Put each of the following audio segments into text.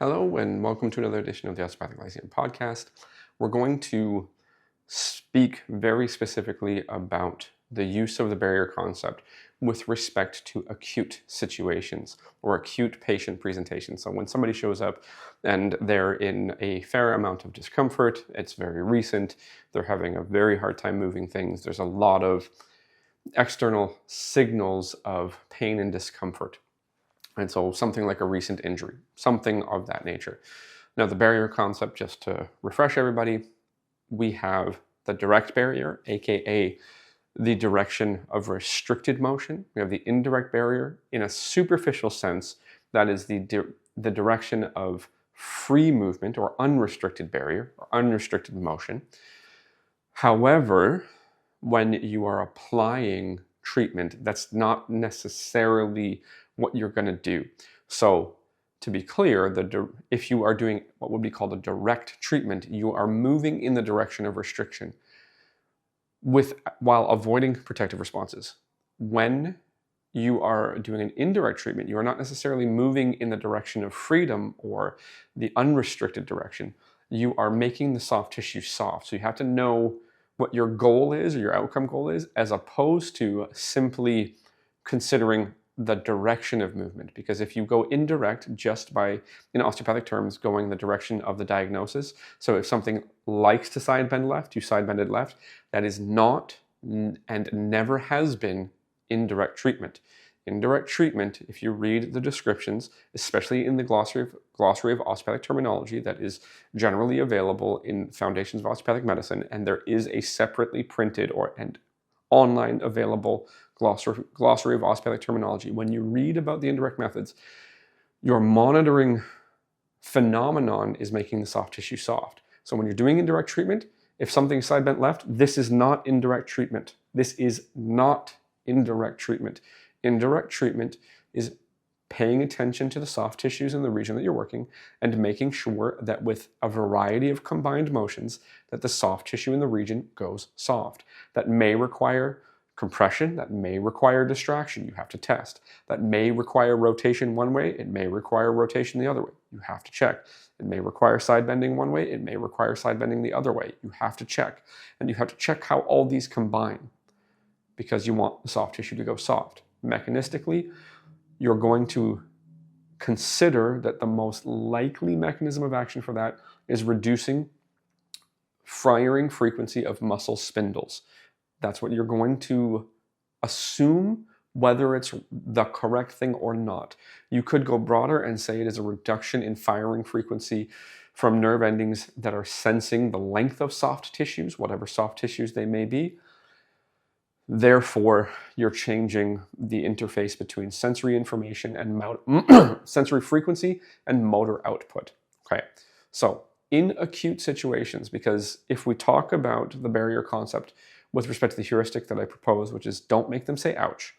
Hello and welcome to another edition of the Osteopathic Lyceum podcast. We're going to speak very specifically about the use of the barrier concept with respect to acute situations or acute patient presentations. So when somebody shows up and they're in a fair amount of discomfort, it's very recent, they're having a very hard time moving things, there's a lot of external signals of pain and discomfort. And so something like a recent injury, something of that nature. Now the barrier concept, just to refresh everybody, we have the direct barrier, aka the direction of restricted motion. We have the indirect barrier. In a superficial sense, that is the direction of free movement or unrestricted barrier or unrestricted motion. However, when you are applying treatment, that's not necessarily what you're going to do. So to be clear, if you are doing what would be called a direct treatment, you are moving in the direction of restriction while avoiding protective responses. When you are doing an indirect treatment, you are not necessarily moving in the direction of freedom or the unrestricted direction. You are making the soft tissue soft. So you have to know what your goal is or your outcome goal is, as opposed to simply considering the direction of movement. Because if you go indirect just by, in osteopathic terms, going the direction of the diagnosis, so if something likes to side bend left, you side bend it left, that is not and never has been indirect treatment. Indirect treatment, if you read the descriptions, especially in the glossary of osteopathic terminology that is generally available in Foundations of Osteopathic Medicine, and there is a separately printed and online available glossary of osteopathic terminology. When you read about the indirect methods, your monitoring phenomenon is making the soft tissue soft. So when you're doing indirect treatment, if something's side bent left, this is not indirect treatment. This is not indirect treatment. Indirect treatment is paying attention to the soft tissues in the region that you're working and making sure that with a variety of combined motions that the soft tissue in the region goes soft. That may require compression, that may require distraction, you have to test. That may require rotation one way, it may require rotation the other way, you have to check. It may require side bending one way, it may require side bending the other way, you have to check. And you have to check how all these combine because you want the soft tissue to go soft. Mechanistically, you're going to consider that the most likely mechanism of action for that is reducing firing frequency of muscle spindles. That's what you're going to assume, whether it's the correct thing or not. You could go broader and say it is a reduction in firing frequency from nerve endings that are sensing the length of soft tissues, whatever soft tissues they may be. Therefore, you're changing the interface between sensory information and sensory frequency and motor output. Okay, so in acute situations, because if we talk about the barrier concept with respect to the heuristic that I propose, which is don't make them say ouch,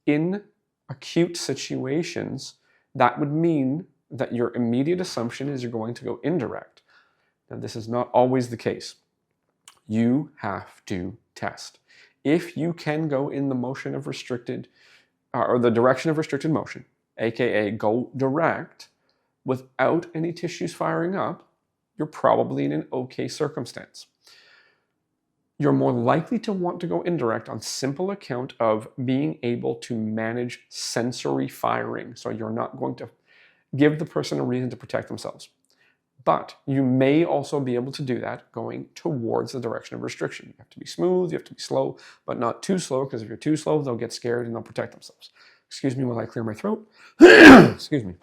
in acute situations, that would mean that your immediate assumption is you're going to go indirect. Now, this is not always the case. You have to test. If you can go in the motion of restricted, or the direction of restricted motion, aka go direct, without any tissues firing up, you're probably in an okay circumstance. You're more likely to want to go indirect on simple account of being able to manage sensory firing. So you're not going to give the person a reason to protect themselves. But you may also be able to do that going towards the direction of restriction. You have to be smooth, you have to be slow, but not too slow, because if you're too slow, they'll get scared and they'll protect themselves. Excuse me while I clear my throat. Excuse me.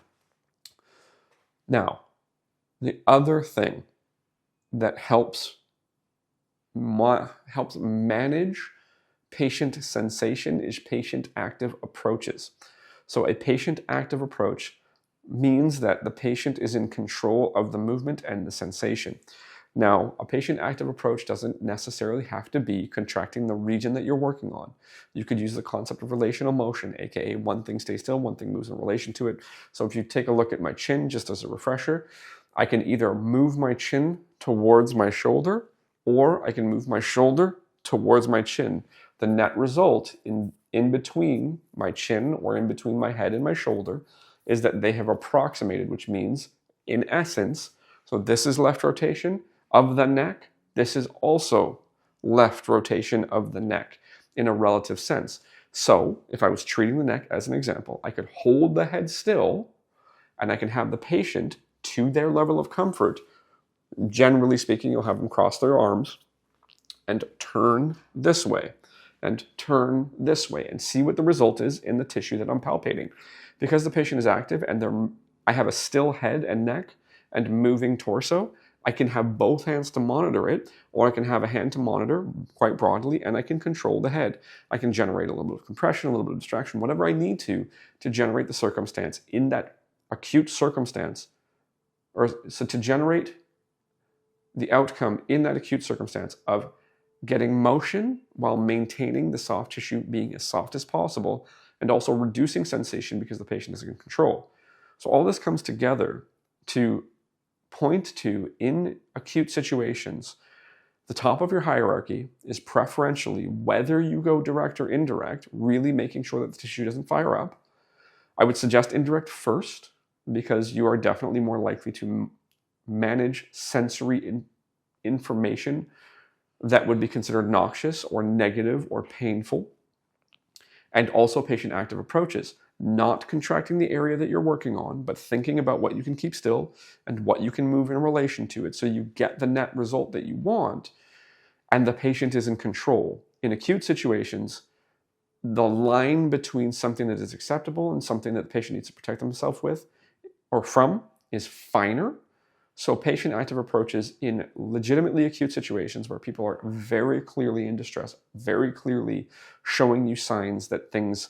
Now, the other thing that helps manage patient sensation is patient active approaches. So a patient active approach means that the patient is in control of the movement and the sensation. Now, a patient active approach doesn't necessarily have to be contracting the region that you're working on. You could use the concept of relational motion, aka one thing stays still, one thing moves in relation to it. So if you take a look at my chin, just as a refresher, I can either move my chin towards my shoulder, or I can move my shoulder towards my chin. The net result in between my chin or in between my head and my shoulder is that they have approximated, which means in essence, so this is left rotation of the neck. This is also left rotation of the neck in a relative sense. So if I was treating the neck as an example, I could hold the head still and I can have the patient to their level of comfort. Generally speaking, you'll have them cross their arms and turn this way and turn this way and see what the result is in the tissue that I'm palpating. Because the patient is active and I have a still head and neck and moving torso, I can have both hands to monitor it, or I can have a hand to monitor quite broadly, and I can control the head. I can generate a little bit of compression, a little bit of distraction, whatever I need to generate the circumstance in that acute circumstance, or so to generate the outcome in that acute circumstance of getting motion while maintaining the soft tissue being as soft as possible, and also reducing sensation because the patient is in control. So all this comes together to point to, in acute situations, the top of your hierarchy is preferentially, whether you go direct or indirect, really making sure that the tissue doesn't fire up. I would suggest indirect first, because you are definitely more likely to manage sensory information that would be considered noxious or negative or painful. And also patient active approaches, not contracting the area that you're working on, but thinking about what you can keep still and what you can move in relation to it so you get the net result that you want and the patient is in control. In acute situations, the line between something that is acceptable and something that the patient needs to protect themselves with or from is finer. So patient active approaches in legitimately acute situations where people are very clearly in distress, very clearly showing you signs that things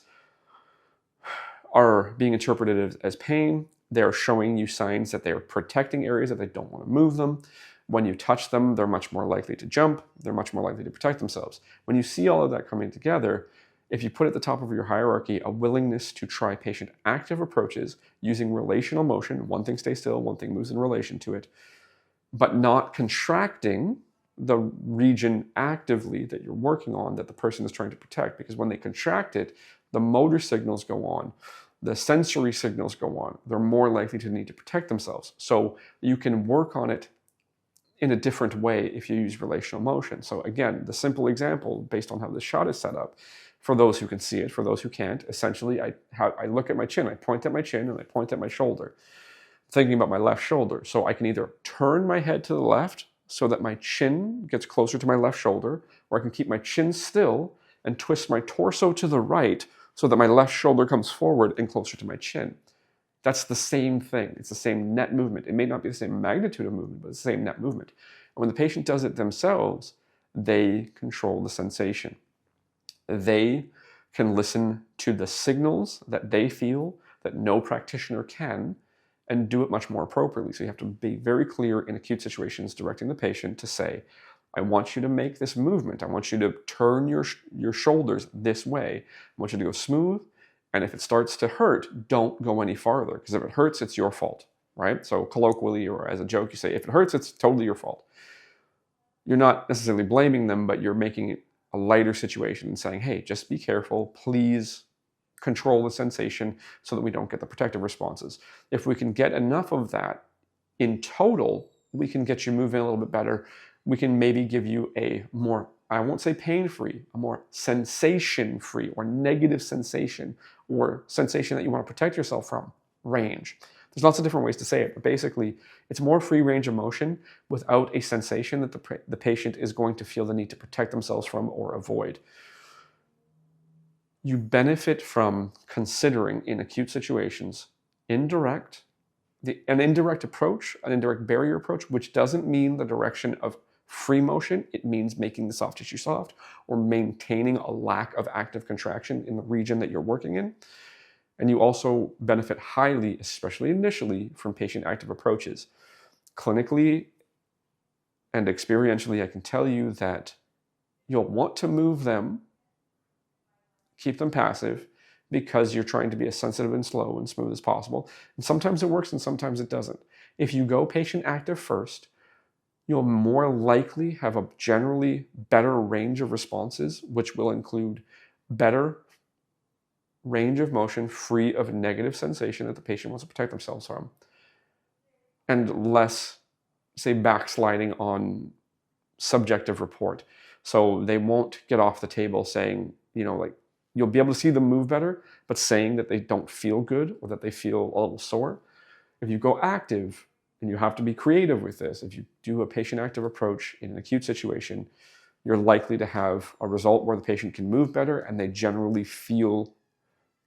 are being interpreted as pain. They're showing you signs that they're protecting areas that they don't want to move them. When you touch them, they're much more likely to jump. They're much more likely to protect themselves. When you see all of that coming together, if you put at the top of your hierarchy a willingness to try patient active approaches using relational motion, one thing stays still, one thing moves in relation to it, but not contracting the region actively that you're working on that the person is trying to protect, because when they contract it, the motor signals go on, the sensory signals go on. They're more likely to need to protect themselves. So you can work on it in a different way if you use relational motion. So again, the simple example based on how this shot is set up, for those who can see it, for those who can't, essentially I look at my chin, I point at my chin and I point at my shoulder, thinking about my left shoulder. So I can either turn my head to the left so that my chin gets closer to my left shoulder, or I can keep my chin still and twist my torso to the right so that my left shoulder comes forward and closer to my chin. That's the same thing. It's the same net movement. It may not be the same magnitude of movement, but it's the same net movement. And when the patient does it themselves, they control the sensation. They can listen to the signals that they feel that no practitioner can and do it much more appropriately. So you have to be very clear in acute situations directing the patient to say, I want you to make this movement. I want you to turn your shoulders this way. I want you to go smooth. And if it starts to hurt, don't go any farther, because if it hurts, it's your fault, right? So colloquially or as a joke, you say, if it hurts, it's totally your fault. You're not necessarily blaming them, but you're making it a lighter situation and saying, hey, just be careful. Please control the sensation so that we don't get the protective responses. If we can get enough of that in total, we can get you moving a little bit better. We can maybe give you a more, I won't say pain-free, a more sensation-free or negative sensation or sensation that you want to protect yourself from range. There's lots of different ways to say it, but basically it's more free range of motion without a sensation that the patient is going to feel the need to protect themselves from or avoid. You benefit from considering in acute situations an indirect approach, an indirect barrier approach, which doesn't mean the direction of free motion. It means making the soft tissue soft or maintaining a lack of active contraction in the region that you're working in. And you also benefit highly, especially initially, from patient active approaches. Clinically and experientially, I can tell you that you'll want to move them, keep them passive, because you're trying to be as sensitive and slow and smooth as possible. And sometimes it works and sometimes it doesn't. If you go patient active first, you'll more likely have a generally better range of responses, which will include better range of motion free of negative sensation that the patient wants to protect themselves from. and less, say, backsliding on subjective report. So they won't get off the table saying, like, you'll be able to see them move better, but saying that they don't feel good or that they feel a little sore. If you go active, and you have to be creative with this, if you do a patient active approach in an acute situation, you're likely to have a result where the patient can move better and they generally feel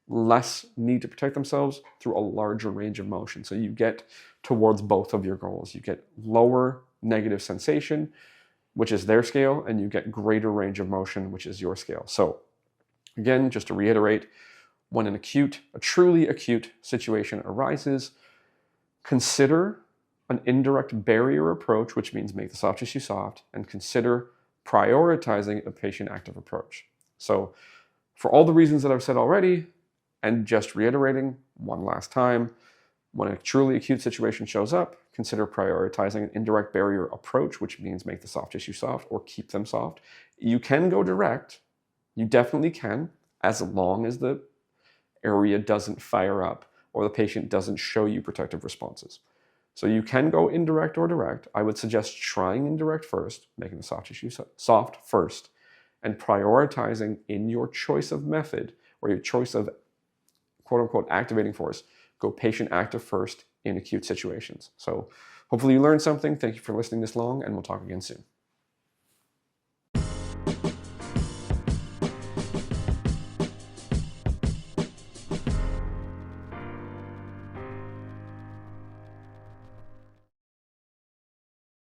less need to protect themselves through a larger range of motion. So you get towards both of your goals. You get lower negative sensation, which is their scale, and you get greater range of motion, which is your scale. So again, just to reiterate, when a truly acute situation arises, consider an indirect barrier approach, which means make the soft tissue soft, and consider prioritizing a patient active approach. So for all the reasons that I've said already, and just reiterating one last time, when a truly acute situation shows up, consider prioritizing an indirect barrier approach, which means make the soft tissue soft or keep them soft. You can go direct. You definitely can, as long as the area doesn't fire up or the patient doesn't show you protective responses. So you can go indirect or direct. I would suggest trying indirect first, making the soft tissue soft first, and prioritizing in your choice of method or your choice of quote-unquote activating force, go patient active first in acute situations. So hopefully you learned something. Thank you for listening this long, and we'll talk again soon.